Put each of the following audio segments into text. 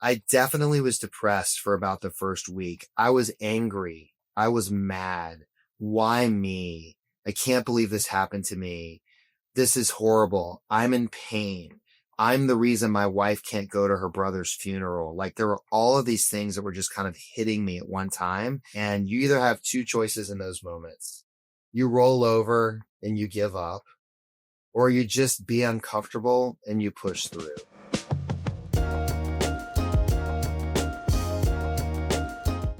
I definitely was depressed for about the first week. I was angry. I was mad. Why me? I can't believe this happened to me. This is horrible. I'm in pain. I'm the reason my wife can't go to her brother's funeral. Like there were all of these things that were just kind of hitting me at one time. And you either have two choices in those moments. You roll over and you give up, or you just be uncomfortable and you push through.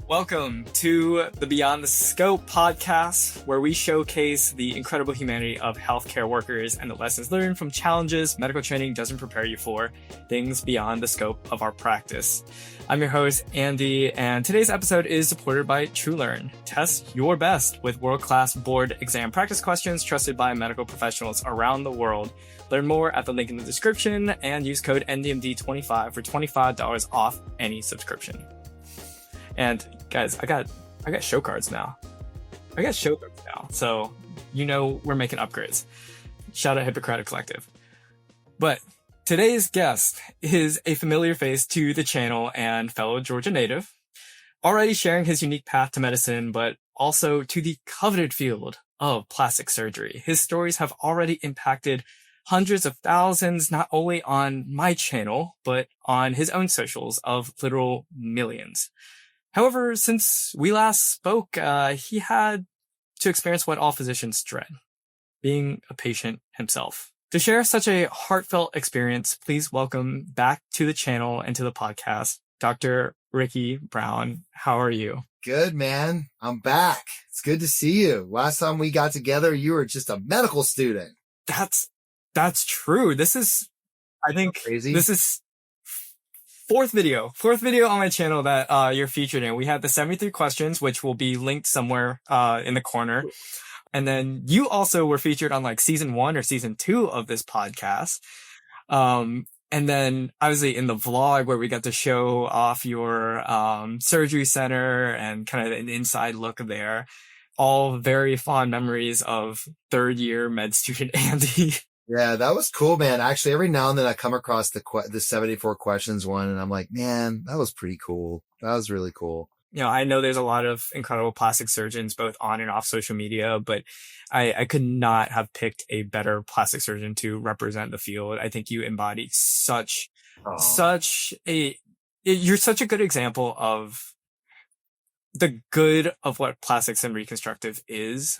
Welcome to the Beyond the Scope podcast, where we showcase the incredible humanity of healthcare workers and the lessons learned from challenges medical training doesn't prepare you for, things beyond the scope of our practice. I'm your host, Andy, and today's episode is supported by TrueLearn. Test your best with world-class board exam practice questions trusted by medical professionals around the world. Learn more at the link in the description and use code NDMD25 for $25 off any subscription. And guys, I got show cards now. So you know we're making upgrades. Shout out Hippocratic Collective. But today's guest is a familiar face to the channel and fellow Georgia native, already sharing his unique path to medicine, but also to the coveted field of plastic surgery. His stories have already impacted hundreds of thousands, not only on my channel, but on his own socials of literal millions. However, since we last spoke, he had to experience what all physicians dread, being a patient himself. To share such a heartfelt experience, please welcome back to the channel and to the podcast, Dr. Ricky Brown. How are you? Good, man. I'm back. It's good to see you. Last time we got together, you were just a medical student. That's true. This is, I think, crazy. This is fourth video on my channel that you're featured in. We had the 73 questions, which will be linked somewhere in the corner. And then you also were featured on like season 1 or season 2 of this podcast. And then obviously in the vlog where we got to show off your surgery center and kind of an inside look there. All very fond memories of third year med student Andy. Yeah, that was cool, man. Actually, every now and then I come across the 74 questions one and I'm like, man, that was pretty cool. That was really cool. You know, I know there's a lot of incredible plastic surgeons, both on and off social media, but I could not have picked a better plastic surgeon to represent the field. I think you embody you're such a good example of the good of what plastics and reconstructive is.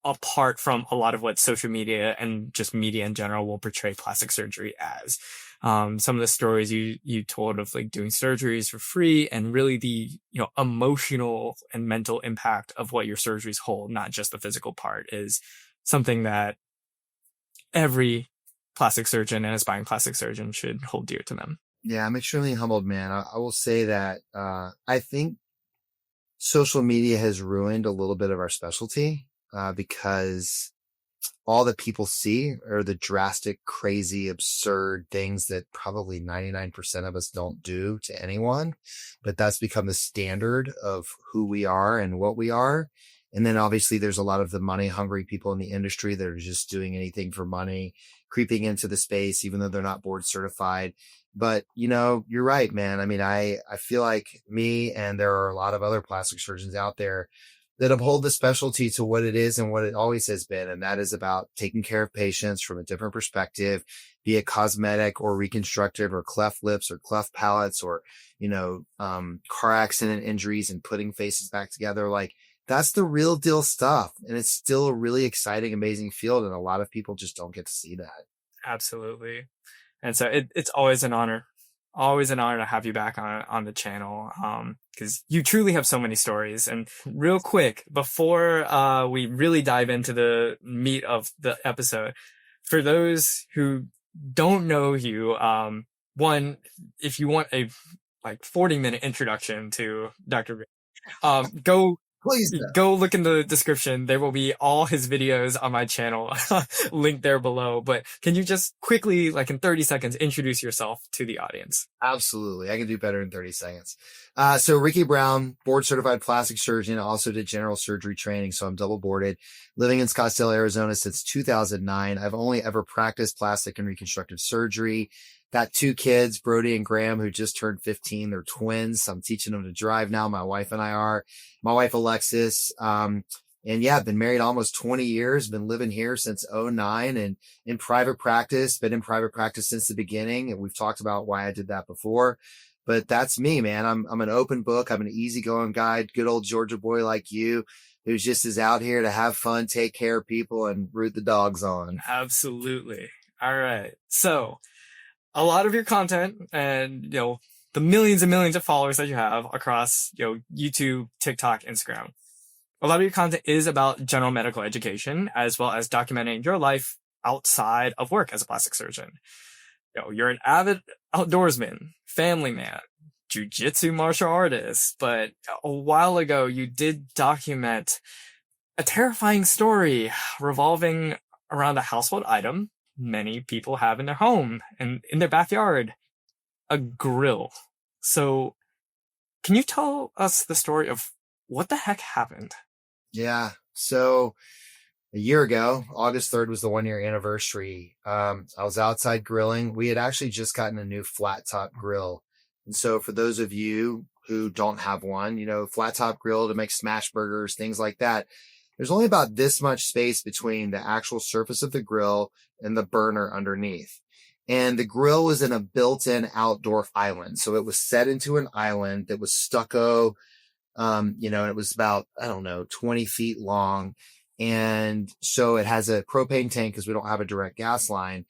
Apart from a lot of what social media and just media in general will portray plastic surgery as. Some of the stories you told of like doing surgeries for free and really the, emotional and mental impact of what your surgeries hold, not just the physical part, is something that every plastic surgeon and aspiring plastic surgeon should hold dear to them. Yeah, I'm extremely humbled, man. I will say that, I think social media has ruined a little bit of our specialty. Because all that people see are the drastic, crazy, absurd things that probably 99% of us don't do to anyone, but that's become the standard of who we are and what we are. And then obviously there's a lot of the money hungry people in the industry that are just doing anything for money, creeping into the space, even though they're not board certified. But, you're right, man. I mean, I feel like me and there are a lot of other plastic surgeons out there that uphold the specialty to what it is and what it always has been. And that is about taking care of patients from a different perspective, be it cosmetic or reconstructive or cleft lips or cleft palates or, car accident injuries and putting faces back together. Like that's the real deal stuff. And it's still a really exciting, amazing field. And a lot of people just don't get to see that. Absolutely. And so it's always an honor. Always an honor to have you back on the channel, because you truly have so many stories. And real quick, before we really dive into the meat of the episode, for those who don't know you, one, if you want a 40-minute introduction to Dr. Go look in the description. There will be all his videos on my channel linked there below. But can you just quickly, in 30 seconds, introduce yourself to the audience? Absolutely. I can do better in 30 seconds. So Ricky Brown, board certified plastic surgeon, also did general surgery training. So I'm double boarded, living in Scottsdale, Arizona since 2009. I've only ever practiced plastic and reconstructive surgery. Got two kids, Brody and Graham, who just turned 15. They're twins. I'm teaching them to drive now. My wife and I are. My wife, Alexis. And yeah, I've been married almost 20 years, been living here since '09 and in private practice, been in private practice since the beginning. And we've talked about why I did that before, but that's me, man. I'm an open book. I'm an easygoing guy, good old Georgia boy like you, who's just is out here to have fun, take care of people and root the dogs on. Absolutely. All right. So a lot of your content and, the millions and millions of followers that you have across, YouTube, TikTok, Instagram, a lot of your content is about general medical education as well as documenting your life outside of work as a plastic surgeon. You're an avid outdoorsman, family man, jujitsu martial artist, but a while ago you did document a terrifying story revolving around a household item many people have in their home and in their backyard, a grill. So can you tell us the story of what the heck happened? Yeah. So a year ago, August 3rd was the 1 year anniversary. I was outside grilling. We had actually just gotten a new flat top grill. And so for those of you who don't have one, flat top grill to make smash burgers, things like that, there's only about this much space between the actual surface of the grill and the burner underneath. And the grill was in a built-in outdoor island. So it was set into an island that was stucco, and it was about, 20 feet long. And so it has a propane tank because we don't have a direct gas line.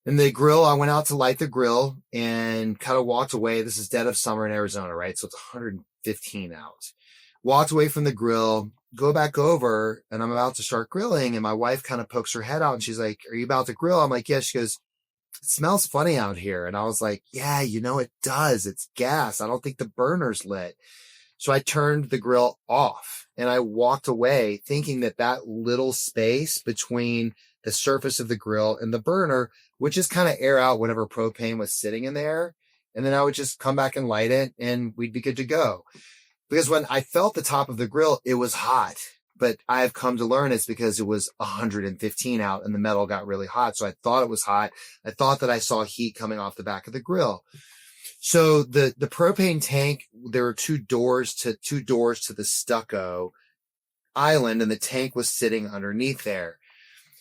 And the grill, I went out to light the grill and kind of walked away. This is dead of summer in Arizona, right? So it's 115 out. Walked away from the grill, go back over, and I'm about to start grilling. And my wife kind of pokes her head out and she's like, "Are you about to grill?" I'm like, "Yeah." She goes, "It smells funny out here." And I was like, "Yeah, it does. It's gas. I don't think the burner's lit." So I turned the grill off and I walked away thinking that little space between the surface of the grill and the burner would just kind of air out whatever propane was sitting in there. And then I would just come back and light it and we'd be good to go. Because when I felt the top of the grill, it was hot. But I've come to learn it's because it was 115 out and the metal got really hot. So I thought it was hot. I thought that I saw heat coming off the back of the grill. So the propane tank, there were two doors to the stucco island and the tank was sitting underneath there.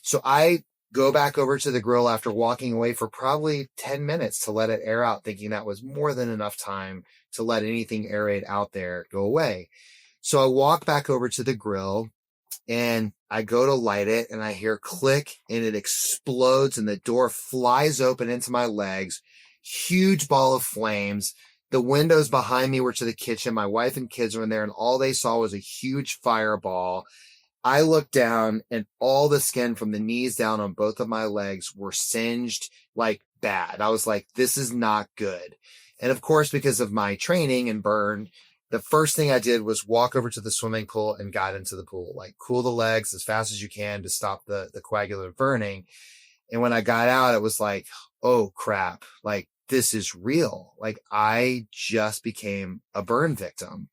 So I go back over to the grill after walking away for probably 10 minutes to let it air out, thinking that was more than enough time to let anything aerate out there go away. So I walk back over to the grill and I go to light it and I hear click and it explodes and the door flies open into my legs. Huge ball of flames. The windows behind me were to the kitchen. My wife and kids were in there and all they saw was a huge fireball. I looked down and all the skin from the knees down on both of my legs were singed like bad. I was like, this is not good. And of course, because of my training and burn, the first thing I did was walk over to the swimming pool and got into the pool, like cool the legs as fast as you can to stop the coagulative burning. And when I got out, it was like, oh crap, like this is real. Like I just became a burn victim.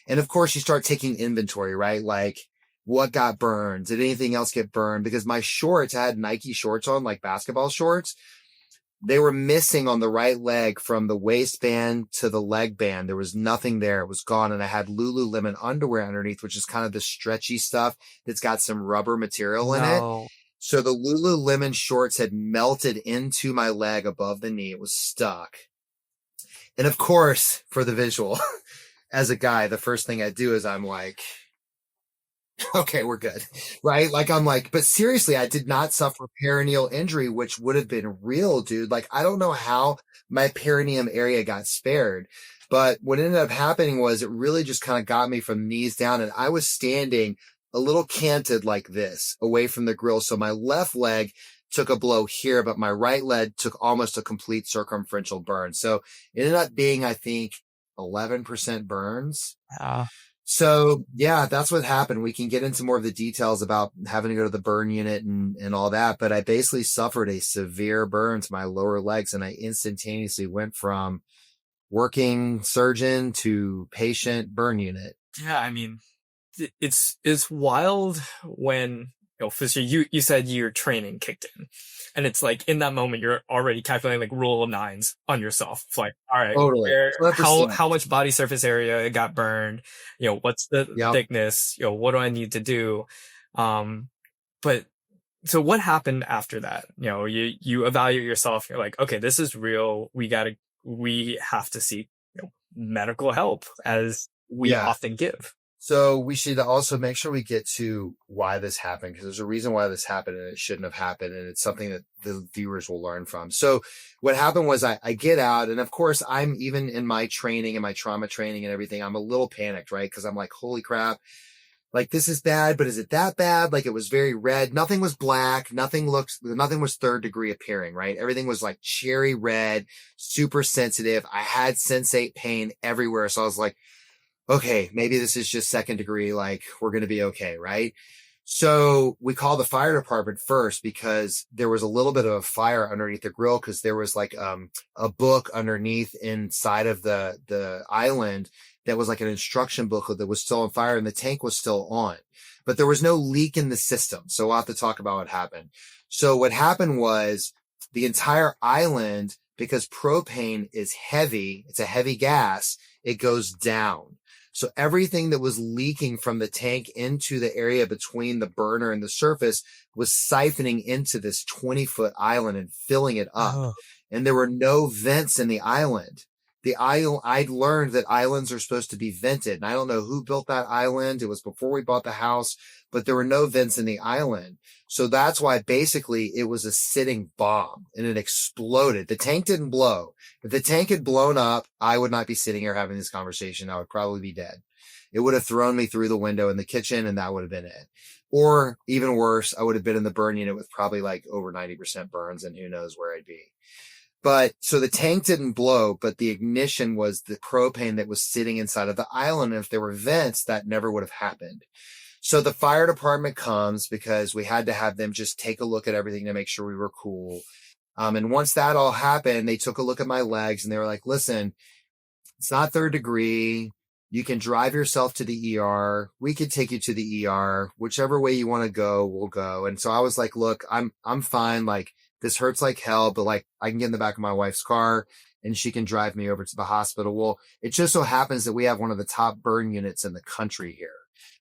And of course you start taking inventory, right? Like what got burned? Did anything else get burned? Because my shorts, I had Nike shorts on, like basketball shorts. They were missing on the right leg from the waistband to the leg band. There was nothing there. It was gone. And I had Lululemon underwear underneath, which is kind of the stretchy stuff that's got some rubber material in it. No. So the Lululemon shorts had melted into my leg above the knee. It was stuck. And of course, for the visual, as a guy, the first thing I do is I'm like, okay, we're good. Right? Like, I'm like, but seriously, I did not suffer perineal injury, which would have been real, dude. Like, I don't know how my perineum area got spared, but what ended up happening was it really just kind of got me from knees down and I was standing a little canted like this away from the grill. So my left leg took a blow here, but my right leg took almost a complete circumferential burn. So it ended up being, I think, 11% burns. Yeah. So yeah, that's what happened. We can get into more of the details about having to go to the burn unit and all that, but I basically suffered a severe burn to my lower legs and I instantaneously went from working surgeon to patient burn unit. Yeah. I mean, it's wild when you said your training kicked in, and it's like in that moment you're already calculating like rule of nines on yourself. It's like, all right, Totally. where, 100%. how much body surface area got burned? What's the Yep. thickness? What do I need to do? Um, but so what happened after that? You evaluate yourself. You're like, okay, this is real. We have to seek, medical help, as we Yeah. often give. So we should also make sure we get to why this happened, because there's a reason why this happened and it shouldn't have happened. And it's something that the viewers will learn from. So what happened was I get out, and of course I'm, even in my training and my trauma training and everything, I'm a little panicked, right? Cause I'm like, holy crap, like this is bad, but is it that bad? Like it was very red. Nothing was black. Nothing was third degree appearing, right? Everything was like cherry red, super sensitive. I had sensate pain everywhere. So I was like, okay, maybe this is just second degree. Like we're going to be okay. Right. So we called the fire department first because there was a little bit of a fire underneath the grill. Cause there was like, a book underneath inside of the island that was like an instruction booklet that was still on fire, and the tank was still on, but there was no leak in the system. So we'll have to talk about what happened. So what happened was the entire island, because propane is heavy, it's a heavy gas, it goes down. So everything that was leaking from the tank into the area between the burner and the surface was siphoning into this 20-foot island and filling it up. Oh, And there were no vents in the island. I'd learned that islands are supposed to be vented. And I don't know who built that island. It was before we bought the house, but there were no vents in the island. So that's why basically it was a sitting bomb and it exploded. The tank didn't blow. If the tank had blown up, I would not be sitting here having this conversation. I would probably be dead. It would have thrown me through the window in the kitchen, and that would have been it. Or even worse, I would have been in the burn unit with probably like over 90% burns, and who knows where I'd be. But so the tank didn't blow, but the ignition was the propane that was sitting inside of the island. And if there were vents, that never would have happened. So the fire department comes because we had to have them just take a look at everything to make sure we were cool. And once that all happened, they took a look at my legs and they were like, listen, it's not third degree. You can drive yourself to the ER. We could take you to the ER. Whichever way you want to go, we'll go. And so I was like, look, I'm fine. Like this hurts like hell, but like I can get in the back of my wife's car and she can drive me over to the hospital. Well, it just so happens that we have one of the top burn units in the country here.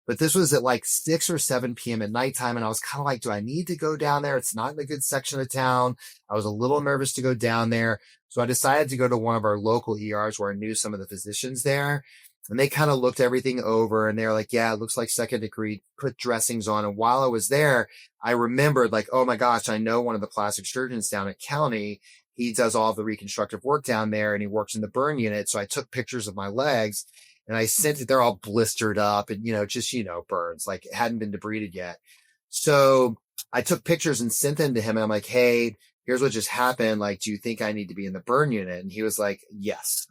But this was at like 6 or 7 p.m. at nighttime. And I was kind of like, do I need to go down there? It's not in a good section of town. I was a little nervous to go down there. So I decided to go to one of our local ERs where I knew some of the physicians there. And they kind of looked everything over and they're like, yeah, it looks like second degree, put dressings on. And while I was there, I remembered like, oh my gosh, I know one of the plastic surgeons down at County. He does all the reconstructive work down there and he works in the burn unit. So I took pictures of my legs and I sent it. They're all blistered up and, just, burns, like it hadn't been debrided yet. So I took pictures and sent them to him. And I'm like, hey, here's what just happened. Like, do you think I need to be in the burn unit? And he was like, yes.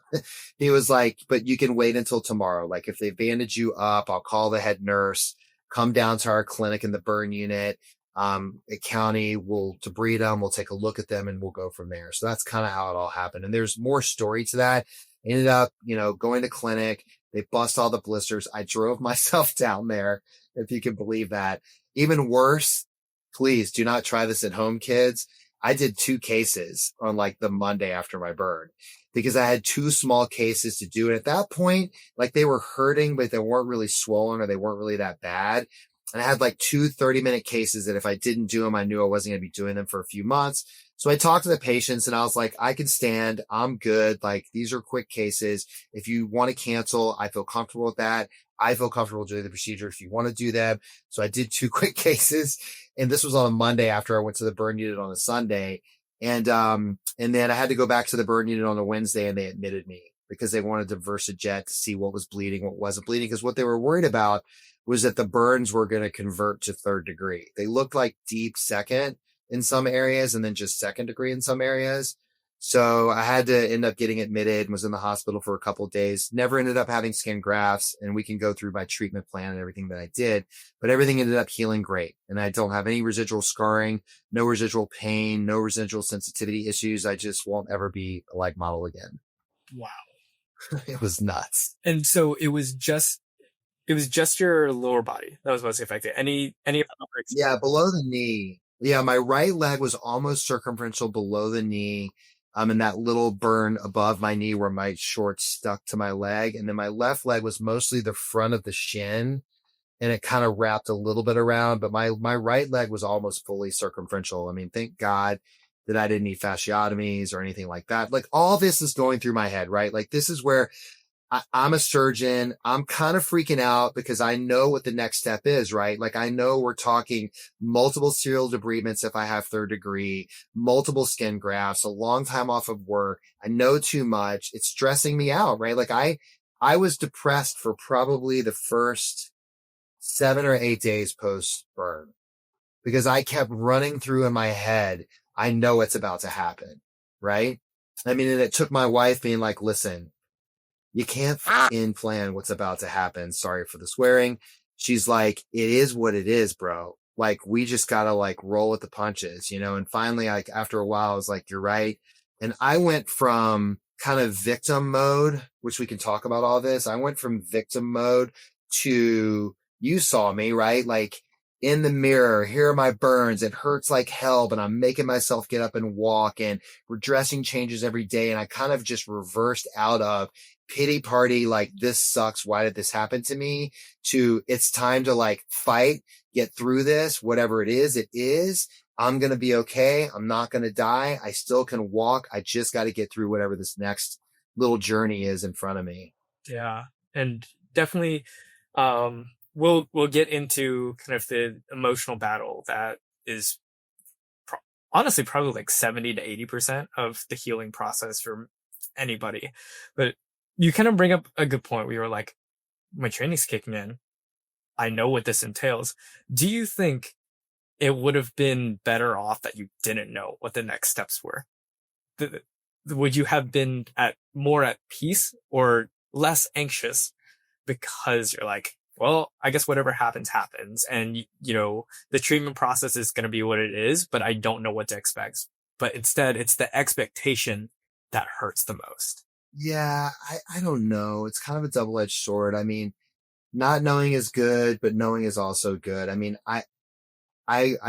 He was like, but you can wait until tomorrow. Like if they bandage you up, I'll call the head nurse, come down to our clinic in the burn unit. At County, we'll debride them. We'll take a look at them and we'll go from there. So that's kind of how it all happened. And there's more story to that. Ended up, going to clinic. They bust all the blisters. I drove myself down there, if you can believe that. Even worse, please do not try this at home, kids. I did 2 cases on like the Monday after my burn because I had 2 small cases to do. And at that point, like they were hurting, but they weren't really swollen or they weren't really that bad. And I had like 2 30-minute cases that if I didn't do them, I knew I wasn't going to be doing them for a few months. So I talked to the patients and I was like, I can stand. I'm good. Like these are quick cases. If you want to cancel, I feel comfortable with that. I feel comfortable doing the procedure if you want to do them. So I did 2 quick cases. And this was on a Monday after I went to the burn unit on a Sunday. And then I had to go back to the burn unit on a Wednesday and they admitted me because they wanted to VersaJet to see what was bleeding, what wasn't bleeding. Because what they were worried about was that the burns were going to convert to third degree. They looked like deep second in some areas and then just second degree in some areas. So I had to end up getting admitted and was in the hospital for a couple of days, never ended up having skin grafts. And we can go through my treatment plan and everything that I did, but everything ended up healing great. And I don't have any residual scarring, no residual pain, no residual sensitivity issues. I just won't ever be a like model again. wow. It was nuts. And so it was just It was just your lower body that was mostly affected. Any of the upper Yeah, extremities? below the knee. Yeah, my right leg was almost circumferential below the knee. And that little burn above my knee where my shorts stuck to my leg. And then my left leg was mostly the front of the shin and it kind of wrapped a little bit around, but my right leg was almost fully circumferential. I mean, thank God that I didn't need fasciotomies or anything like that. Like all this is going through my head, right? Like this is where I'm a surgeon. I'm kind of freaking out because I know what the next step is, right? Like I know we're talking multiple serial debridements if I have third degree, multiple skin grafts, a long time off of work. I know too much. It's stressing me out, right? Like I was depressed for probably the first 7 or 8 days post burn because I kept running through in my head. I know it's about to happen, right? I mean, and it took my wife being like, listen, you can't in plan what's about to happen. Sorry for the swearing. She's like, it is what it is, bro. Like, we just gotta like roll with the punches, you know? And finally, like after a while, I was like, you're right. And I went from kind of victim mode, which we can talk about all this. I went from victim mode to you saw me, right? Like in the mirror, here are my burns. It hurts like hell, but I'm making myself get up and walk and we're dressing changes every day. And I kind of just reversed out of pity party, like this sucks. Why did this happen to me? To it's time to like fight, get through this, whatever it is, it is. I'm going to be okay. I'm not going to die. I still can walk. I just got to get through whatever this next little journey is in front of me. Yeah, and definitely, we'll get into kind of the emotional battle that is pro honestly probably like 70 to 80% of the healing process for anybody. But you kind of bring up a good point where you're like, my training's kicking in. I know what this entails. Do you think it would have been better off that you didn't know what the next steps were? th- would you have been at more at peace or less anxious because you're like, well, I guess whatever happens, happens. And, the treatment process is going to be what it is, but I don't know what to expect. But instead, it's the expectation that hurts the most. Yeah, I don't know. It's kind of a double-edged sword. I mean, not knowing is good, but knowing is also good. I mean, I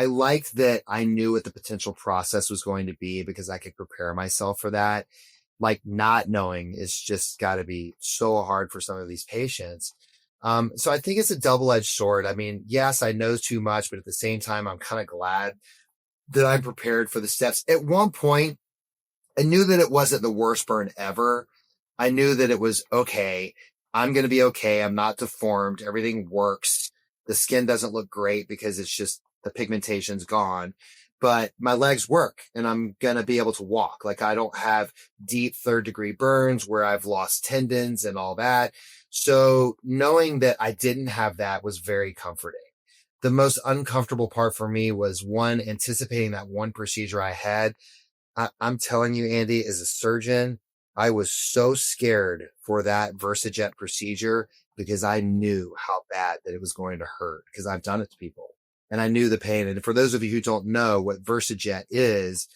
liked that I knew what the potential process was going to be because I could prepare myself for that. Like not knowing is just got to be so hard for some of these patients. So I think it's a double-edged sword. I mean, yes, I know too much, but at the same time, I'm kind of glad that I'm prepared for the steps. At one point, I knew that it wasn't the worst burn ever. I knew that it was okay. I'm going to be okay. I'm not deformed. Everything works. The skin doesn't look great because it's just the pigmentation's gone, but my legs work and I'm going to be able to walk. Like I don't have deep third degree burns where I've lost tendons and all that. So knowing that I didn't have that was very comforting. The most uncomfortable part for me was one, anticipating that one procedure I had. I'm telling you, Andy, as a surgeon, I was so scared for that VersaJet procedure because I knew how bad that it was going to hurt because I've done it to people and I knew the pain. And for those of you who don't know what VersaJet is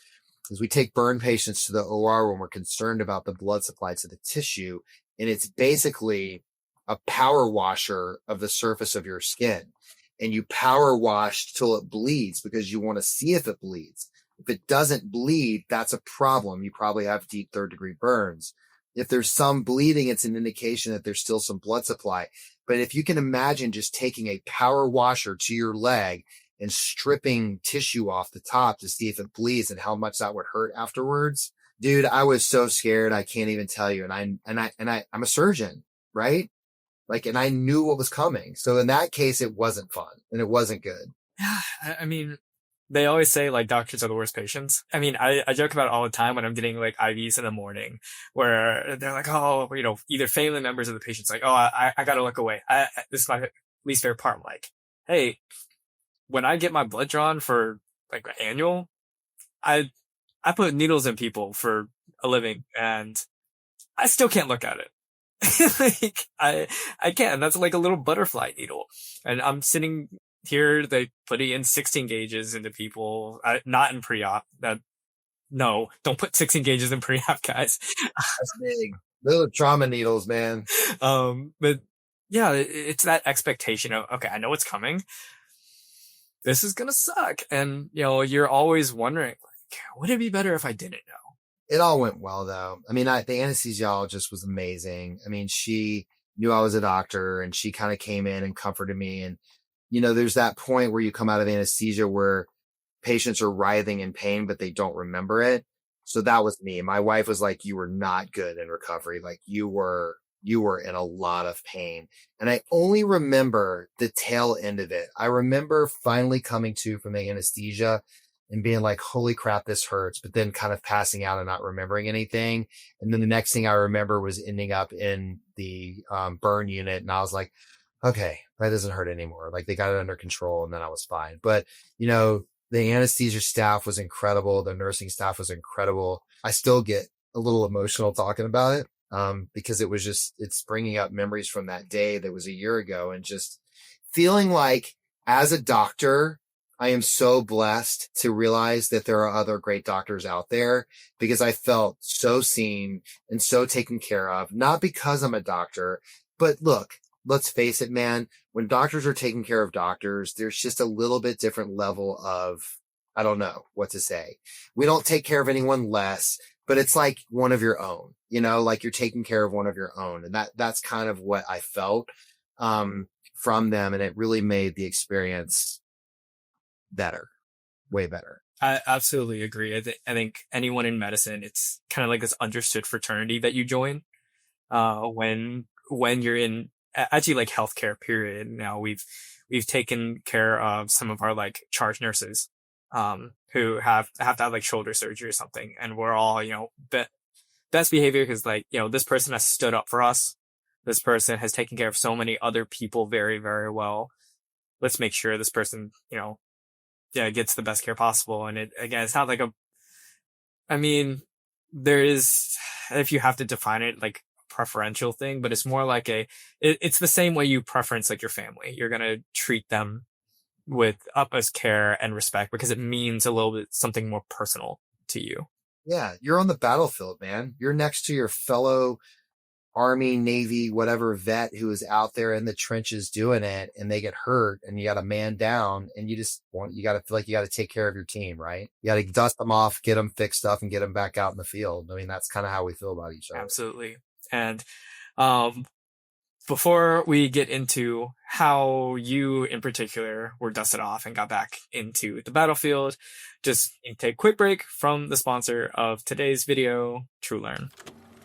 we take burn patients to the OR when we're concerned about the blood supply to the tissue. And it's basically a power washer of the surface of your skin. And you power wash till it bleeds because you want to see if it bleeds. If it doesn't bleed, that's a problem. You probably have deep third degree burns. If there's some bleeding, it's an indication that there's still some blood supply. But if you can imagine just taking a power washer to your leg and stripping tissue off the top to see if it bleeds and how much that would hurt afterwards, dude, I was so scared. I can't even tell you. I'm a surgeon, right? Like, and I knew what was coming. So in that case, it wasn't fun and it wasn't good. Yeah, I mean, they always say like doctors are the worst patients. I mean, I joke about it all the time when I'm getting like IVs in the morning where they're like, oh, either family members of the patients like, oh, I gotta look away. This is my least favorite part. I'm like, hey, when I get my blood drawn for like an annual, I, I put needles in people for a living and I still can't look at it. Like I can't. That's like a little butterfly needle. And I'm sitting here, they put it in 16 gauges into people, not in pre-op. No, don't put 16 gauges in pre-op, guys. That's big. Those are trauma needles, man. But yeah, it's that expectation of, okay, I know what's coming. This is gonna suck. And, you're always wondering, like, would it be better if I didn't know? It all went well though. I mean, the anesthesiologist was amazing. I mean, she knew I was a doctor and she kind of came in and comforted me. And, there's that point where you come out of anesthesia where patients are writhing in pain, but they don't remember it. So that was me. My wife was like, you were not good in recovery. Like you were in a lot of pain. And I only remember the tail end of it. I remember finally coming to from the anesthesia and being like, holy crap, this hurts, but then kind of passing out and not remembering anything. And then the next thing I remember was ending up in the burn unit. And I was like, okay, that doesn't hurt anymore. Like they got it under control and then I was fine. But, the anesthesia staff was incredible. The nursing staff was incredible. I still get a little emotional talking about it. Because it's bringing up memories from that day that was a year ago and just feeling like as a doctor, I am so blessed to realize that there are other great doctors out there because I felt so seen and so taken care of, not because I'm a doctor, but look, let's face it, man, when doctors are taking care of doctors, there's just a little bit different level of, I don't know what to say. We don't take care of anyone less, but it's like one of your own, like you're taking care of one of your own. And that's kind of what I felt, from them. And it really made the experience better, way better. I absolutely agree. I think anyone in medicine, it's kind of like this understood fraternity that you join, when you're in actually like healthcare period. Now we've taken care of some of our like charge nurses, who have to have like shoulder surgery or something. And we're all, best behavior because like, this person has stood up for us. This person has taken care of so many other people very, very well. Let's make sure this person, gets the best care possible. And it's not like I mean, there is, if you have to define it, like preferential thing, but it's more like it's the same way you preference like your family. You're going to treat them with utmost care and respect because it means a little bit something more personal to you. Yeah. You're on the battlefield, man. You're next to your fellow Army, Navy, whatever vet who is out there in the trenches doing it and they get hurt and you got a man down and you got to feel like you got to take care of your team, right? You got to dust them off, get them fixed up and get them back out in the field. I mean, that's kind of how we feel about each other. Absolutely. And, before we get into how you in particular were dusted off and got back into the battlefield, just take a quick break from the sponsor of today's video, TrueLearn.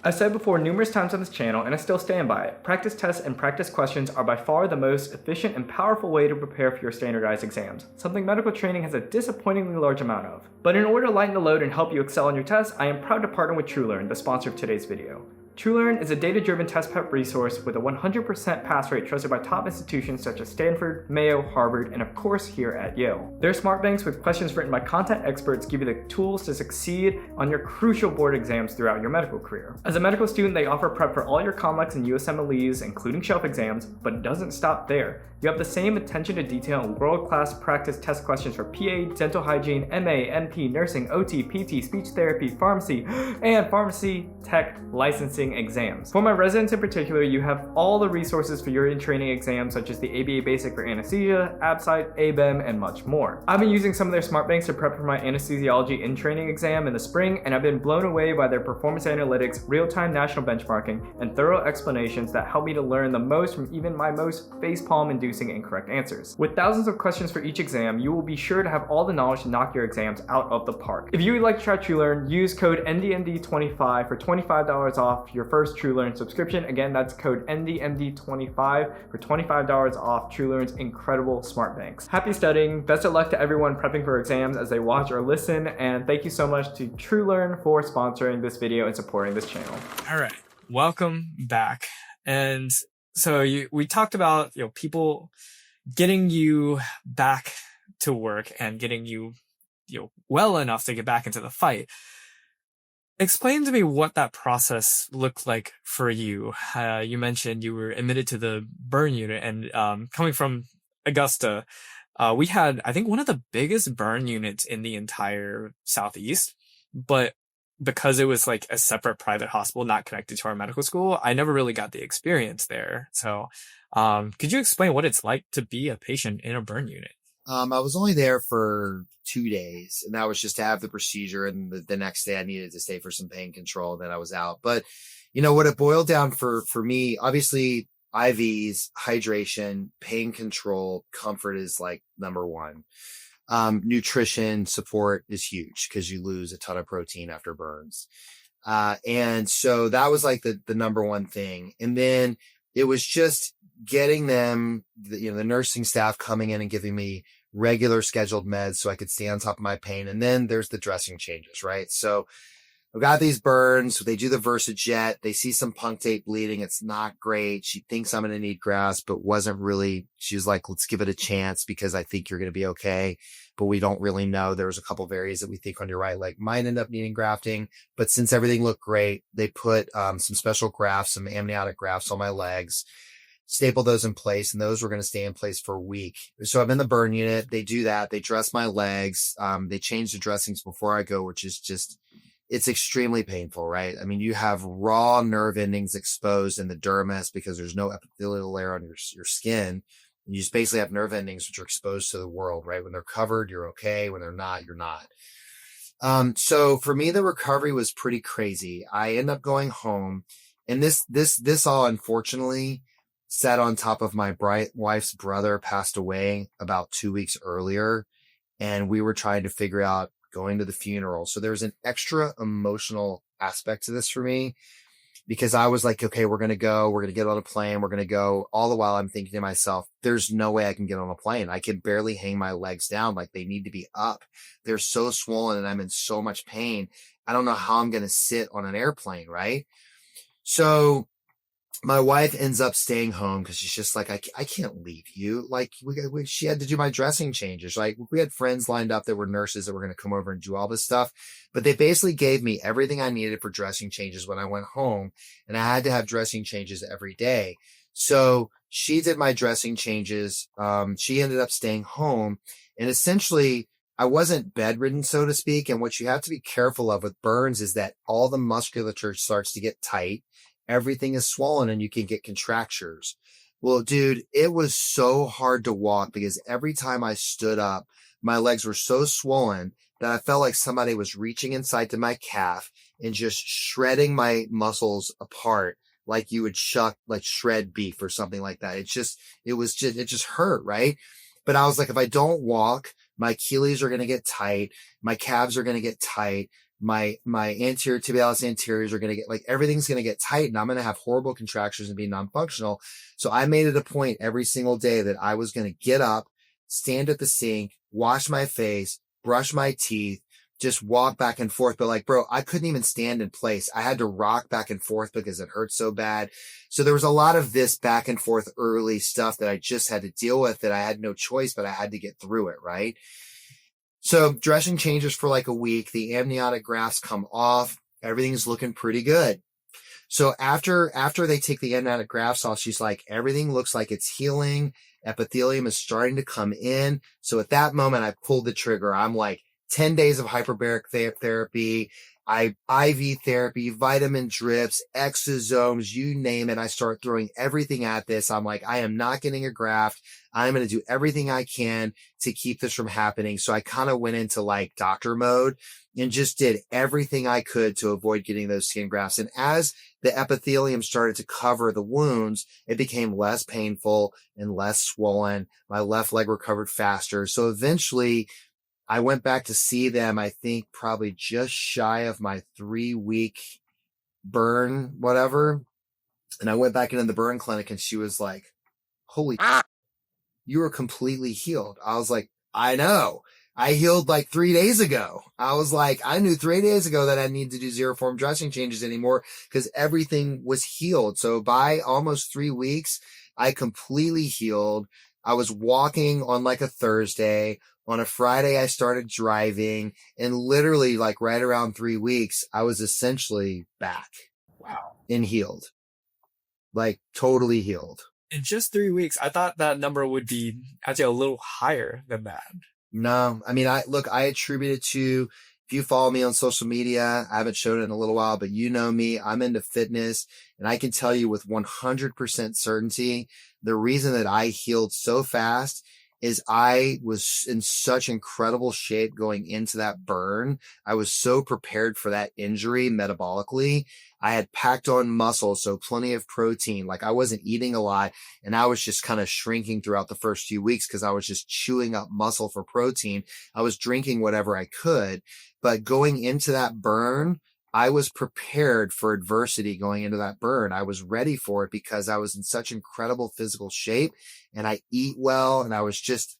I've said before numerous times on this channel, and I still stand by it, practice tests and practice questions are by far the most efficient and powerful way to prepare for your standardized exams, something medical training has a disappointingly large amount of. But in order to lighten the load and help you excel on your tests, I am proud to partner with TrueLearn, the sponsor of today's video. TrueLearn is a data-driven test prep resource with a 100% pass rate trusted by top institutions such as Stanford, Mayo, Harvard, and of course here at Yale. Their smart banks with questions written by content experts give you the tools to succeed on your crucial board exams throughout your medical career. As a medical student, they offer prep for all your complex and USMLEs, including shelf exams, but it doesn't stop there. You have the same attention to detail and world-class practice test questions for PA, dental hygiene, MA, NP, nursing, OT, PT, speech therapy, pharmacy, and pharmacy tech licensing exams. For my residents in particular, you have all the resources for your in-training exams such as the ABA Basic for Anesthesia, ABSITE, ABEM, and much more. I've been using some of their smart banks to prep for my anesthesiology in-training exam in the spring, and I've been blown away by their performance analytics, real-time national benchmarking, and thorough explanations that help me to learn the most from even my most facepalm-inducing incorrect answers. With thousands of questions for each exam, you will be sure to have all the knowledge to knock your exams out of the park. If you would like to try TrueLearn, use code NDMD25 for $25 off your first TrueLearn subscription. Again, that's code NDMD25 for $25 off TrueLearn's incredible smart banks. Happy studying, best of luck to everyone prepping for exams as they watch or listen, and thank you so much to TrueLearn for sponsoring this video and supporting this channel. All right, welcome back. And so we talked about, people getting you back to work and getting you, well enough to get back into the fight. Explain to me what that process looked like for you. You mentioned you were admitted to the burn unit, and coming from Augusta, we had, I think, one of the biggest burn units in the entire Southeast. But because it was like a separate private hospital, not connected to our medical school, I never really got the experience there. So, could you explain what it's like to be a patient in a burn unit? I was only there for 2 days, and that was just to have the procedure. And the next day I needed to stay for some pain control. Then I was out. But what it boiled down for me, obviously IVs, hydration, pain control, comfort is like number one. Nutrition support is huge because you lose a ton of protein after burns. And so that was like the number one thing. And then it was just getting them, the nursing staff coming in and giving me regular scheduled meds so I could stay on top of my pain. And then there's the dressing changes, right? So I've got these burns. They do the Versajet. They see some punctate bleeding. It's not great. She thinks I'm going to need grafts, but wasn't really. She was like, let's give it a chance because I think you're going to be okay. But we don't really know. There was a couple of areas that we think on your right leg might end up needing grafting. But since everything looked great, they put some special grafts, some amniotic grafts on my legs, stapled those in place, and those were going to stay in place for a week. So I'm in the burn unit. They do that. They dress my legs. They change the dressings before I go, which is just, it's extremely painful, right? I mean, you have raw nerve endings exposed in the dermis because there's no epithelial layer on your skin. And you just basically have nerve endings which are exposed to the world, right? When they're covered, you're okay. When they're not, you're not. So for me, the recovery was pretty crazy. I end up going home, and this all unfortunately sat on top of my wife's brother passed away about 2 weeks earlier. And we were trying to figure out going to the funeral. So there's an extra emotional aspect to this for me because I was like, okay, we're going to get on a plane. We're going to go. All the while I'm thinking to myself, there's no way I can get on a plane. I can barely hang my legs down. Like they need to be up. They're so swollen and I'm in so much pain. I don't know how I'm going to sit on an airplane. Right. So my wife ends up staying home because she's just like, I can't leave you. Like she had to do my dressing changes. Like we had friends lined up that were nurses that were going to come over and do all this stuff, but they basically gave me everything I needed for dressing changes when I went home, and I had to have dressing changes every day. So she did my dressing changes. She ended up staying home, and essentially I wasn't bedridden, so to speak. And what you have to be careful of with burns is that all the musculature starts to get tight. Everything is swollen and you can get contractures. Well, dude, it was so hard to walk because every time I stood up, my legs were so swollen that I felt like somebody was reaching inside to my calf and just shredding my muscles apart like you would shred beef or something like that. It just hurt, right? But I was like, if I don't walk, my Achilles are going to get tight. My calves are going to get tight. My anterior tibialis anteriors are going to get everything's going to get tight, and I'm going to have horrible contractions and be non-functional. So I made it a point every single day that I was going to get up, stand at the sink, wash my face, brush my teeth, just walk back and forth. But bro, I couldn't even stand in place. I had to rock back and forth because it hurt so bad. So there was a lot of this back and forth early stuff that I just had to deal with, that I had no choice, but I had to get through it. Right. So dressing changes for a week. The amniotic grafts come off. Everything's looking pretty good. So after they take the amniotic grafts off, she's like, everything looks like it's healing. Epithelium is starting to come in. So at that moment, I pulled the trigger. I'm like 10 days of hyperbaric therapy, IV therapy, vitamin drips, exosomes, you name it. I start throwing everything at this. I'm like, I am not getting a graft. I'm going to do everything I can to keep this from happening. So I kind of went into doctor mode and just did everything I could to avoid getting those skin grafts. And as the epithelium started to cover the wounds, it became less painful and less swollen. My left leg recovered faster. So eventually I went back to see them, I think probably just shy of my 3-week burn, whatever. And I went back into the burn clinic and she was like, holy, you are completely healed. I was like, I know. I healed 3 days ago. I was like, I knew 3 days ago that I need to do zero form dressing changes anymore because everything was healed. So by almost 3 weeks, I completely healed. I was walking on a Thursday. On a Friday, I started driving, and literally right around 3 weeks, I was essentially back. Wow. And healed. Totally healed. In just 3 weeks, I thought that number would be actually a little higher than that. No, I mean, I attribute it to, if if you follow me on social media, I haven't showed it in a little while, but you know me, I'm into fitness, and I can tell you with 100% certainty, the reason that I healed so fast is I was in such incredible shape going into that burn. I was so prepared for that injury metabolically. I had packed on muscle, so plenty of protein. Like I wasn't eating a lot, and I was just kind of shrinking throughout the first few weeks because I was just chewing up muscle for protein. I was drinking whatever I could, but going into that burn, I was prepared for adversity going into that burn. I was ready for it because I was in such incredible physical shape, and I eat well, and I was just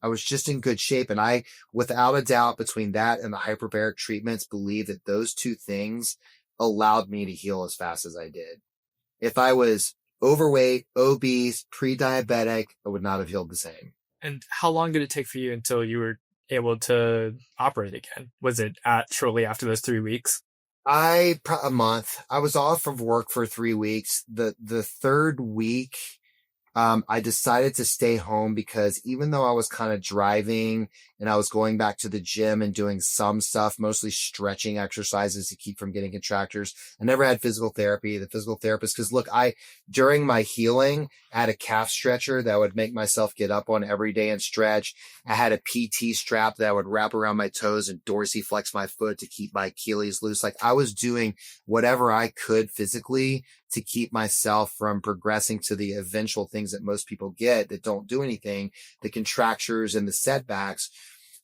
in good shape. And I, without a doubt, between that and the hyperbaric treatments, believe that those two things allowed me to heal as fast as I did. If I was overweight, obese, pre-diabetic, I would not have healed the same. And how long did it take for you until you were able to operate again? Was it shortly after those 3 weeks? A month. I was off of work for 3 weeks. The third week, I decided to stay home because even though I was kind of driving and I was going back to the gym and doing some stuff, mostly stretching exercises to keep from getting contractures, I never had physical therapy. The physical therapist, because look, during my healing, I had a calf stretcher that would make myself get up on every day and stretch. I had a PT strap that I would wrap around my toes and dorsiflex my foot to keep my Achilles loose. Like I was doing whatever I could physically to keep myself from progressing to the eventual things that most people get that don't do anything, the contractures and the setbacks.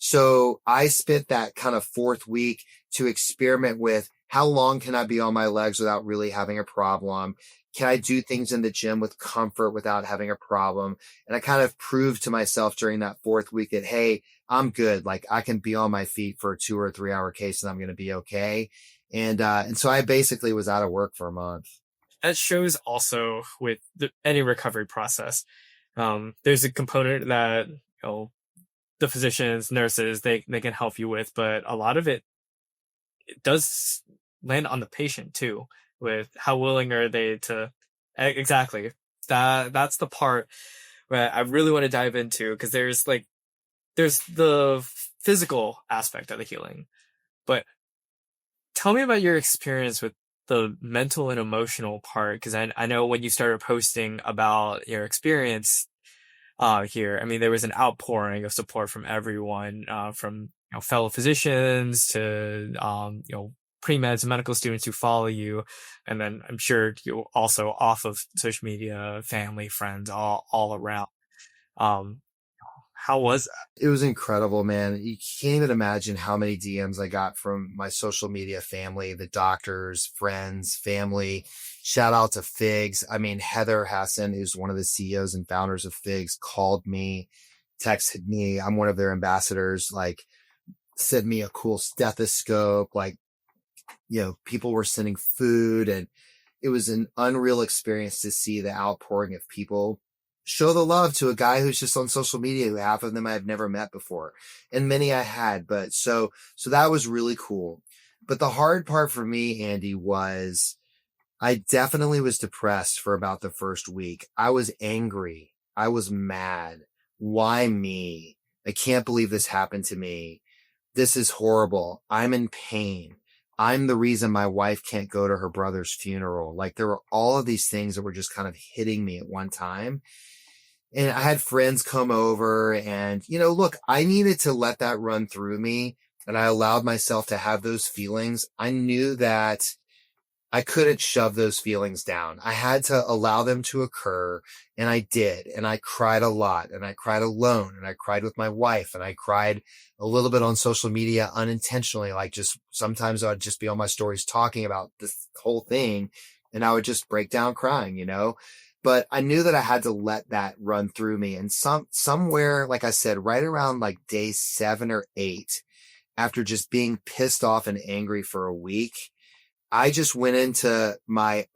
So I spent that kind of fourth week to experiment with how long can I be on my legs without really having a problem? Can I do things in the gym with comfort without having a problem? And I kind of proved to myself during that fourth week that, hey, I'm good. Like I can be on my feet for a 2 or 3 hour case and I'm going to be okay. And so I basically was out of work for a month. That shows also with any recovery process. There's a component that, the physicians, nurses, they can help you with, but a lot of it does land on the patient too, with how willing are they to, exactly. That's the part where I really want to dive into, because there's the physical aspect of the healing, but tell me about your experience with the mental and emotional part, because I know when you started posting about your experience here, I mean, there was an outpouring of support from everyone, from fellow physicians to pre-meds and medical students who follow you, and then I'm sure you also off of social media, family, friends, all around. How was that? It was incredible, man. You can't even imagine how many DMs I got from my social media family, the doctors, friends, family. Shout out to Figs. I mean, Heather Hassan, who's one of the CEOs and founders of Figs, called me, texted me. I'm one of their ambassadors, like sent me a cool stethoscope. Like, people were sending food, and it was an unreal experience to see the outpouring of people show the love to a guy who's just on social media, who half of them I've never met before, and many I had. But so that was really cool. But the hard part for me, Andy, was I definitely was depressed for about the first week. I was angry. I was mad. Why me? I can't believe this happened to me. This is horrible. I'm in pain. I'm the reason my wife can't go to her brother's funeral. Like there were all of these things that were just kind of hitting me at one time. And I had friends come over and, look, I needed to let that run through me, and I allowed myself to have those feelings. I knew that I couldn't shove those feelings down. I had to allow them to occur, and I did. And I cried a lot, and I cried alone, and I cried with my wife, and I cried a little bit on social media unintentionally. Like just sometimes I'd just be on my stories talking about this whole thing, and I would just break down crying, But I knew that I had to let that run through me. And somewhere, like I said, right around like day 7 or 8, after just being pissed off and angry for a week, I just went into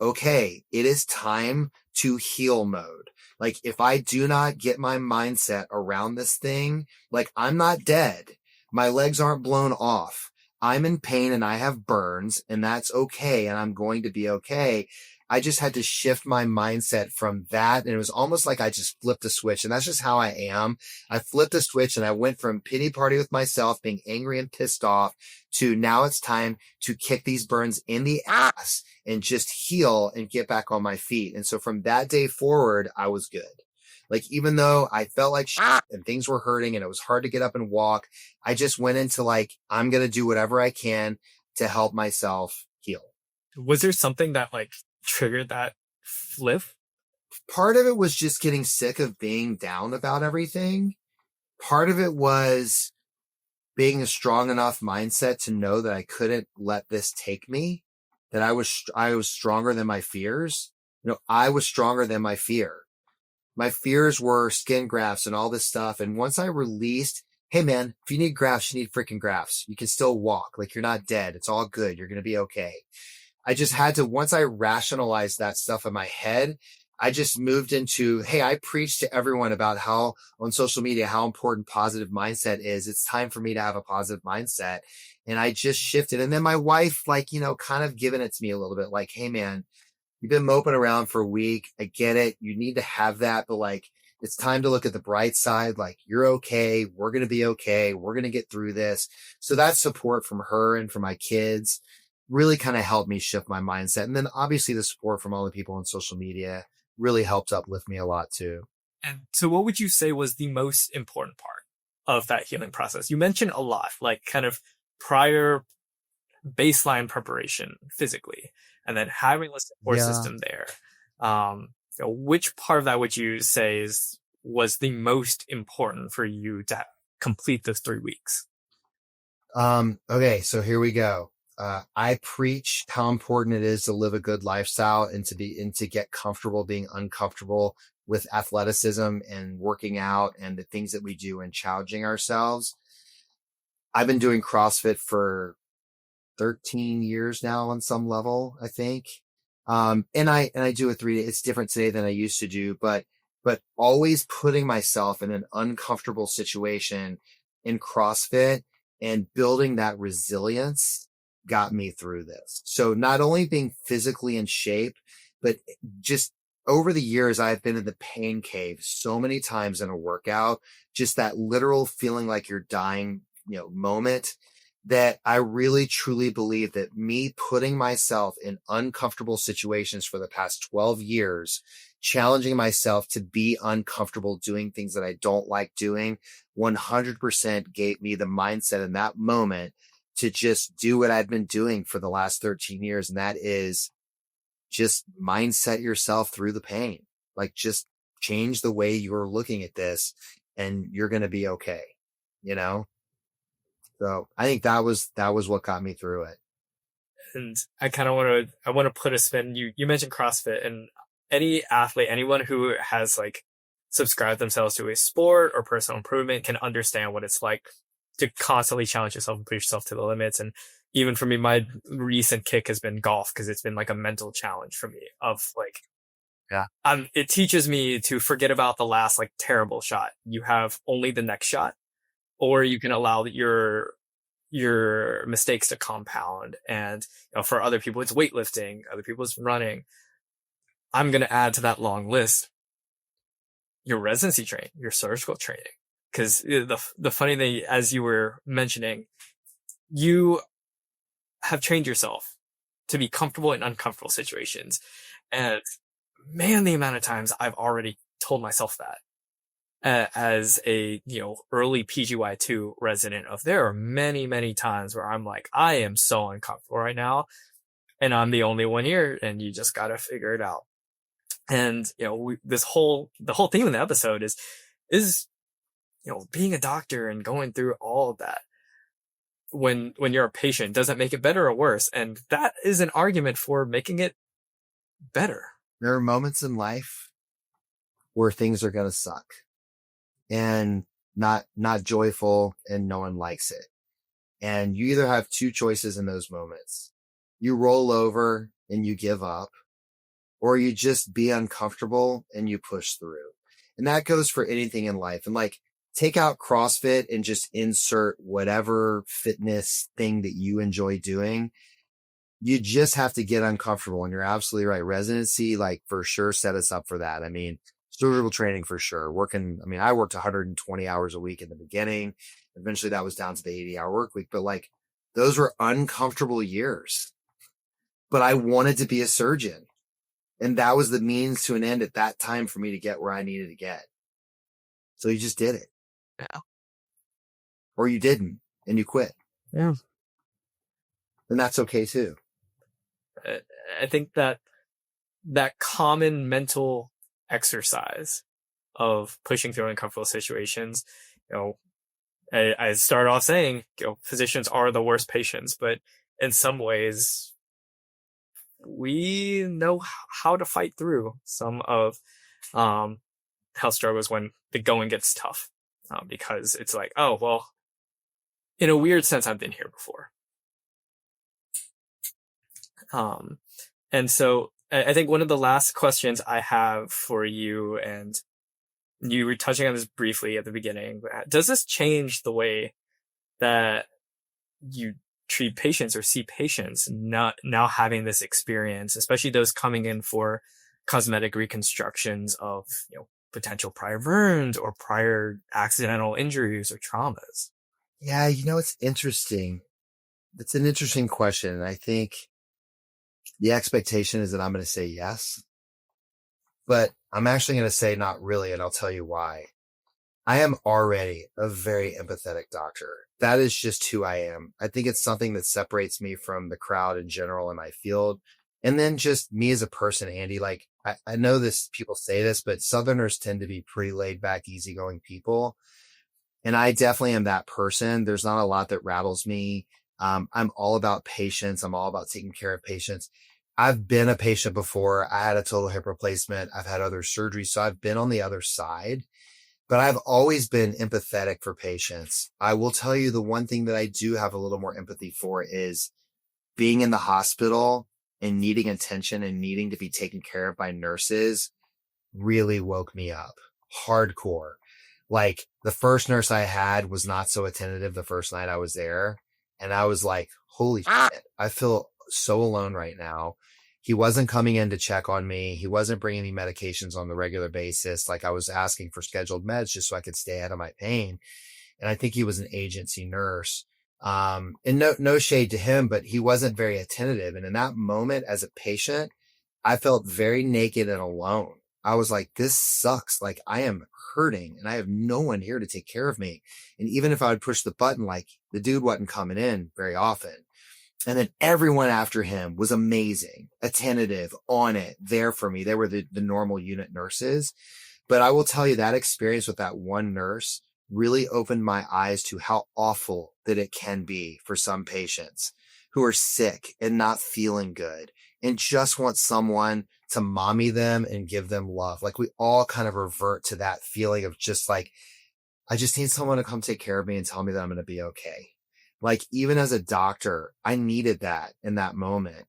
okay, it is time to heal mode. Like if I do not get my mindset around this thing, like I'm not dead. My legs aren't blown off. I'm in pain and I have burns, and that's okay. And I'm going to be okay. I just had to shift my mindset from that. And it was almost like I just flipped a switch. And that's just how I am. I flipped a switch and I went from pity party with myself, being angry and pissed off, to now it's time to kick these burns in the ass and just heal and get back on my feet. And so from that day forward, I was good. Like, even though I felt like shit and things were hurting and it was hard to get up and walk, I just went into like, I'm going to do whatever I can to help myself heal. Was there something that like triggered that flip? Part of it was just getting sick of being down about everything. Part of it was being a strong enough mindset to know that I couldn't let this take me, that I was stronger than my fears. I was stronger than my fear. My fears were skin grafts and all this stuff. And once I released, hey man, if you need grafts, you need freaking grafts. You can still walk. Like, you're not dead. It's all good. You're going to be okay. I just had to, once I rationalized that stuff in my head, I just moved into, hey, I preach to everyone about how on social media, how important positive mindset is. It's time for me to have a positive mindset. And I just shifted. And then my wife, like, kind of given it to me a little bit, like, hey man, you've been moping around for a week. I get it. You need to have that, but like, it's time to look at the bright side. Like, you're okay. We're going to be okay. We're going to get through this. So that support from her and from my kids really kind of helped me shift my mindset. And then obviously the support from all the people on social media really helped uplift me a lot too. And so what would you say was the most important part of that healing process? You mentioned a lot, like kind of prior baseline preparation physically, and then having a support system there. Which part of that would you say was the most important for you to complete those 3 weeks? Okay, so here we go. I preach how important it is to live a good lifestyle and to get comfortable being uncomfortable with athleticism and working out and the things that we do and challenging ourselves. I've been doing CrossFit for 13 years now on some level, I think. And I do a 3 day. It's different today than I used to do, but always putting myself in an uncomfortable situation in CrossFit and building that resilience got me through this. So not only being physically in shape, but just over the years, I've been in the pain cave so many times in a workout, just that literal feeling like you're dying, moment, that I really truly believe that me putting myself in uncomfortable situations for the past 12 years, challenging myself to be uncomfortable doing things that I don't like doing, 100% gave me the mindset in that moment to just do what I've been doing for the last 13 years. And that is just mindset yourself through the pain. Like, just change the way you're looking at this and you're going to be okay. So I think that was what got me through it. And I kind of want to put a spin. You mentioned CrossFit, and any athlete, anyone who has like subscribed themselves to a sport or personal improvement can understand what it's like to constantly challenge yourself and push yourself to the limits. And even for me, my recent kick has been golf, because it's been like a mental challenge for me of like, it teaches me to forget about the last like terrible shot. You have only the next shot, or you can allow your mistakes to compound. And for other people, it's weightlifting. Other people, it's running. I'm going to add to that long list your residency training, your surgical training. Because the funny thing, as you were mentioning, you have trained yourself to be comfortable in uncomfortable situations. And man, the amount of times I've already told myself that. As a, early PGY2 resident, there are many, many times where I'm like, I am so uncomfortable right now, and I'm the only one here, and you just got to figure it out. And, the whole theme of the episode is, being a doctor and going through all of that when you're a patient doesn't make it better or worse. And that is an argument for making it better. There are moments in life where things are going to suck and not joyful, and no one likes it. And you either have two choices in those moments. You roll over and you give up, or you just be uncomfortable and you push through. And that goes for anything in life. And like, take out CrossFit and just insert whatever fitness thing that you enjoy doing. you just have to get uncomfortable. And you're absolutely right. Residency, like for sure, set us up for that. I mean, surgical training for sure. I worked 120 hours a week in the beginning. Eventually that was down to the 80-hour work week, but like those were uncomfortable years. But I wanted to be a surgeon. And that was the means to an end at that time for me to get where I needed to get. So you just did it. Yeah. Or you didn't and you quit. Yeah. And that's okay too. I think that common mental exercise of pushing through uncomfortable situations, I start off saying, physicians are the worst patients, but in some ways we know how to fight through some of health struggles when the going gets tough, because it's like, oh, well, in a weird sense, I've been here before. And so I think one of the last questions I have for you, and you were touching on this briefly at the beginning, does this change the way that you treat patients or see patients now having this experience, especially those coming in for cosmetic reconstructions of, potential prior burns or prior accidental injuries or traumas? Yeah, it's interesting. It's an interesting question. And I think the expectation is that I'm going to say yes, but I'm actually going to say not really. And I'll tell you why. I am already a very empathetic doctor. That is just who I am. I think it's something that separates me from the crowd in general in my field. And then just me as a person, Andy, like I know this, people say this, but Southerners tend to be pretty laid back, easygoing people. And I definitely am that person. There's not a lot that rattles me. I'm all about patients. I'm all about taking care of patients. I've been a patient before. I had a total hip replacement. I've had other surgeries. So I've been on the other side, but I've always been empathetic for patients. I will tell you the one thing that I do have a little more empathy for is being in the hospital and needing attention and needing to be taken care of by nurses really woke me up hardcore. Like the first nurse I had was not so attentive the first night I was there. And I was like, holy shit, I feel so alone right now. He wasn't coming in to check on me. He wasn't bringing me medications on the regular basis. Like I was asking for scheduled meds just so I could stay out of my pain. And I think he was an agency nurse. And no shade to him, but he wasn't very attentive. And in that moment as a patient, I felt very naked and alone. I was like, this sucks. Like I am hurting and I have no one here to take care of me. And even if I would push the button, like the dude wasn't coming in very often. And then everyone after him was amazing, attentive, on it, there for me. They were the normal unit nurses. But I will tell you that experience with that one nurse really opened my eyes to how awful that it can be for some patients who are sick and not feeling good and just want someone to mommy them and give them love. Like we all kind of revert to that feeling of just like, I just need someone to come take care of me and tell me that I'm going to be okay. Like even as a doctor, I needed that in that moment.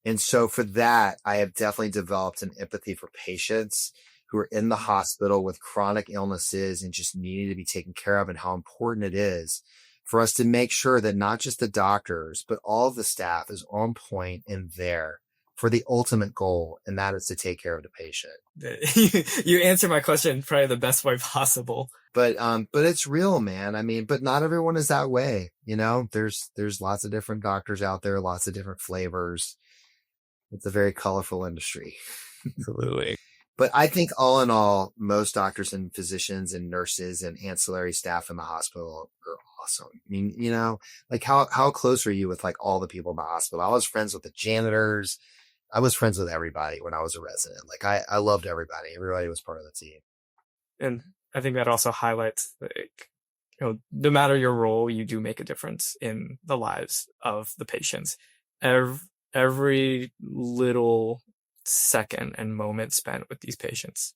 And so for that, I have definitely developed an empathy for patients who are in the hospital with chronic illnesses and just needing to be taken care of, and how important it is for us to make sure that not just the doctors, but all of the staff is on point and there for the ultimate goal. And that is to take care of the patient. You answer my question probably the best way possible. But it's real, man. I mean, but not everyone is that way. There's lots of different doctors out there, lots of different flavors. It's a very colorful industry. Absolutely. But I think all in all, most doctors and physicians and nurses and ancillary staff in the hospital are awesome. I mean, like how close are you with like all the people in the hospital? I was friends with the janitors. I was friends with everybody when I was a resident. Like I loved everybody. Everybody was part of the team. And I think that also highlights, like, no matter your role, you do make a difference in the lives of the patients. Every little second and moment spent with these patients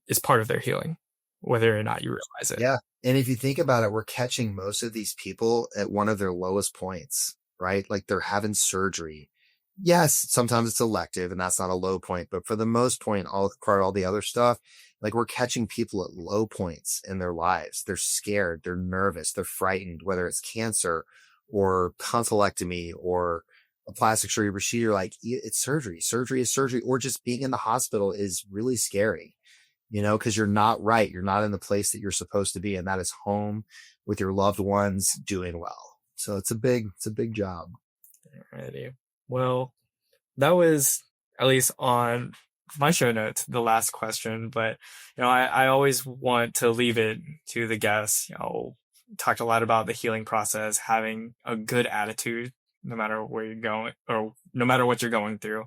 is part of their healing, whether or not you realize it. Yeah. And if you think about it, we're catching most of these people at one of their lowest points, right? Like they're having surgery. Yes, sometimes it's elective and that's not a low point, but for the most point, all the other stuff, like we're catching people at low points in their lives. They're scared, they're nervous, they're frightened, whether it's cancer or tonsillectomy or a plastic surgery procedure, like it's surgery. Surgery is surgery, or just being in the hospital is really scary, because you're not right. You're not in the place that you're supposed to be. And that is home with your loved ones doing well. So it's a big job. Alrighty. Well, that was, at least on my show notes, the last question, but I always want to leave it to the guests. Talked a lot about the healing process, having a good attitude no matter where you're going or no matter what you're going through.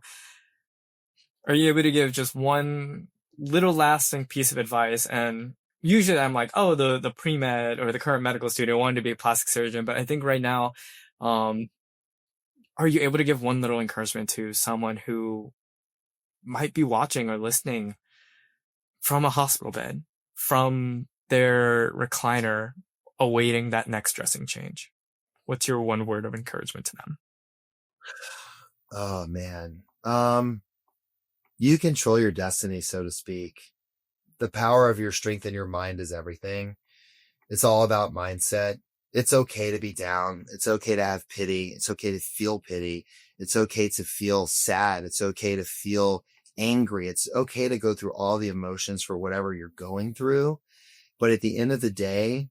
Are you able to give just one little lasting piece of advice? And usually I'm like, oh, the pre-med or the current medical student wanted to be a plastic surgeon, but I think right now, are you able to give one little encouragement to someone who might be watching or listening from a hospital bed, from their recliner, awaiting that next dressing change? What's your one word of encouragement to them? Oh man. You control your destiny, so to speak. The power of your strength in your mind is everything. It's all about mindset. It's okay to be down. It's okay to have pity. It's okay to feel pity. It's okay to feel sad. It's okay to feel angry. It's okay to go through all the emotions for whatever you're going through. But at the end of the day,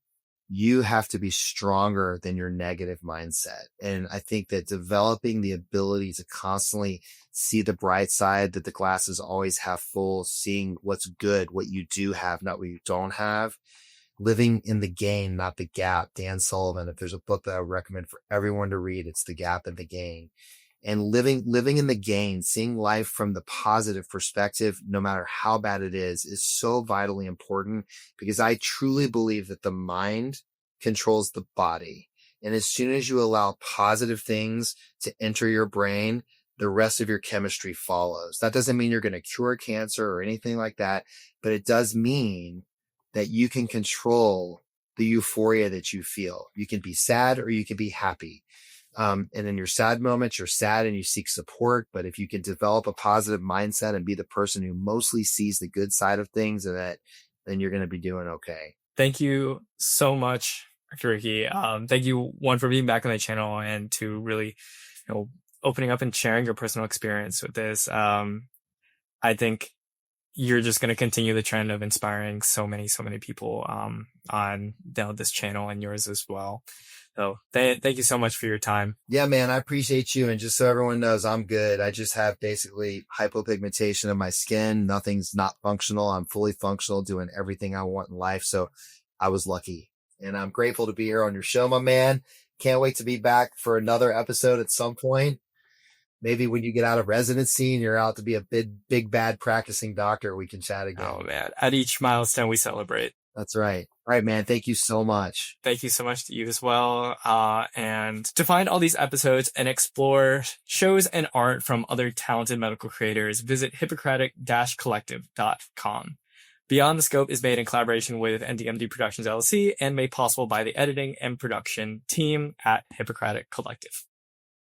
you have to be stronger than your negative mindset. And I think that developing the ability to constantly see the bright side, that the glass is always half full, seeing what's good, what you do have, not what you don't have, living in the gain, not the gap. Dan Sullivan, if there's a book that I would recommend for everyone to read, it's The Gap and the Gain. And living in the gain, seeing life from the positive perspective, no matter how bad it is so vitally important, because I truly believe that the mind controls the body. And as soon as you allow positive things to enter your brain, the rest of your chemistry follows. That doesn't mean you're going to cure cancer or anything like that, but it does mean that you can control the euphoria that you feel. You can be sad or you can be happy. And in your sad moments, you're sad and you seek support. But if you can develop a positive mindset and be the person who mostly sees the good side of things, then you're going to be doing okay. Thank you so much, Dr. Ricky. Thank you, one, for being back on the channel and to really, opening up and sharing your personal experience with this. I think you're just going to continue the trend of inspiring so many people on this channel and yours as well. So thank you so much for your time. Yeah, man, I appreciate you. And just so everyone knows, I'm good. I just have basically hypopigmentation of my skin. Nothing's not functional. I'm fully functional, doing everything I want in life. So I was lucky, and I'm grateful to be here on your show, my man. Can't wait to be back for another episode at some point. Maybe when you get out of residency and you're out to be a big bad practicing doctor, we can chat again. Oh man, at each milestone we celebrate. That's right. All right, man. Thank you so much. Thank you so much to you as well. And to find all these episodes and explore shows and art from other talented medical creators, visit hippocratic-collective.com. Beyond the Scope is made in collaboration with NDMD Productions LLC and made possible by the editing and production team at Hippocratic Collective.